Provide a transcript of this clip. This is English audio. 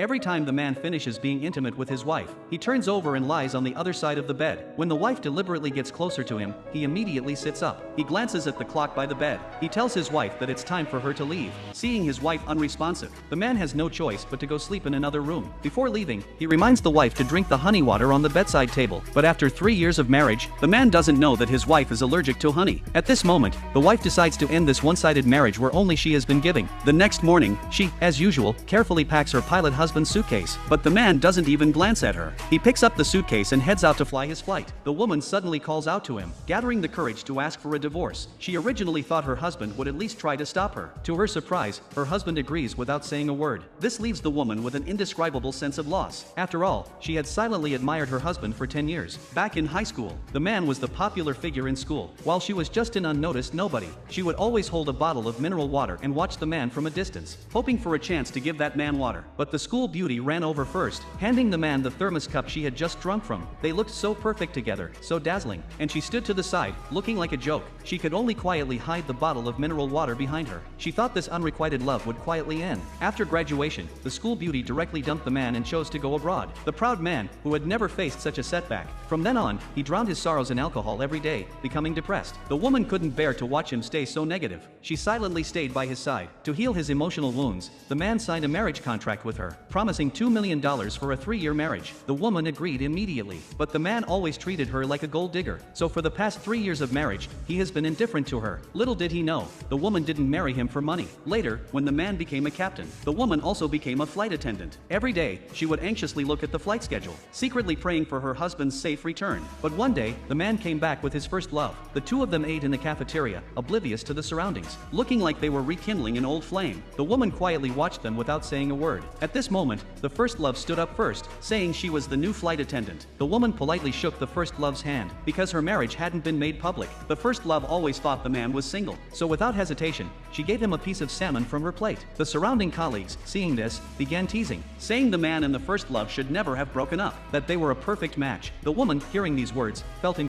Every time the man finishes being intimate with his wife, he turns over and lies on the other side of the bed. When the wife deliberately gets closer to him, he immediately sits up. He glances at the clock by the bed. He tells his wife that it's time for her to leave. Seeing his wife unresponsive, the man has no choice but to go sleep in another room. Before leaving, he reminds the wife to drink the honey water on the bedside table. But after 3 years of marriage, the man doesn't know that his wife is allergic to honey. At this moment, the wife decides to end this one-sided marriage where only she has been giving. The next morning, she, as usual, carefully packs her pilot husband's suitcase. But the man doesn't even glance at her. He picks up the suitcase and heads out to fly his flight. The woman suddenly calls out to him, gathering the courage to ask for a divorce. She originally thought her husband would at least try to stop her. To her surprise, her husband agrees without saying a word. This leaves the woman with an indescribable sense of loss. After all, she had silently admired her husband for 10 years. Back in high school, the man was the popular figure in school. While she was just an unnoticed nobody, she would always hold a bottle of mineral water and watch the man from a distance, hoping for a chance to give that man water. But the school beauty ran over first, handing the man the thermos cup she had just drunk from. They looked so perfect together, so dazzling, and she stood to the side, looking like a joke. She could only quietly hide the bottle of mineral water behind her. She thought this unrequited love would quietly end. After graduation, the school beauty directly dumped the man and chose to go abroad. The proud man, who had never faced such a setback. From then on, he drowned his sorrows in alcohol every day, becoming depressed. The woman couldn't bear to watch him stay so negative. She silently stayed by his side. To heal his emotional wounds, the man signed a marriage contract with her, promising $2 million for a 3-year marriage. The woman agreed immediately, but the man always treated her like a gold digger. So for the past 3 years of marriage, he has been indifferent to her. Little did he know, the woman didn't marry him for money. Later, when the man became a captain, the woman also became a flight attendant. Every day, she would anxiously look at the flight schedule, secretly praying for her husband's safe return. But one day, the man came back with his first love. The two of them ate in the cafeteria, oblivious to the surroundings, looking like they were rekindling an old flame. The woman quietly watched them without saying a word. At this moment, the first love stood up first, saying she was the new flight attendant. The woman politely shook the first love's hand, because her marriage hadn't been made public. The first love always thought the man was single, so without hesitation, she gave him a piece of salmon from her plate. The surrounding colleagues, seeing this, began teasing, saying the man and the first love should never have broken up, that they were a perfect match. The woman, hearing these words, felt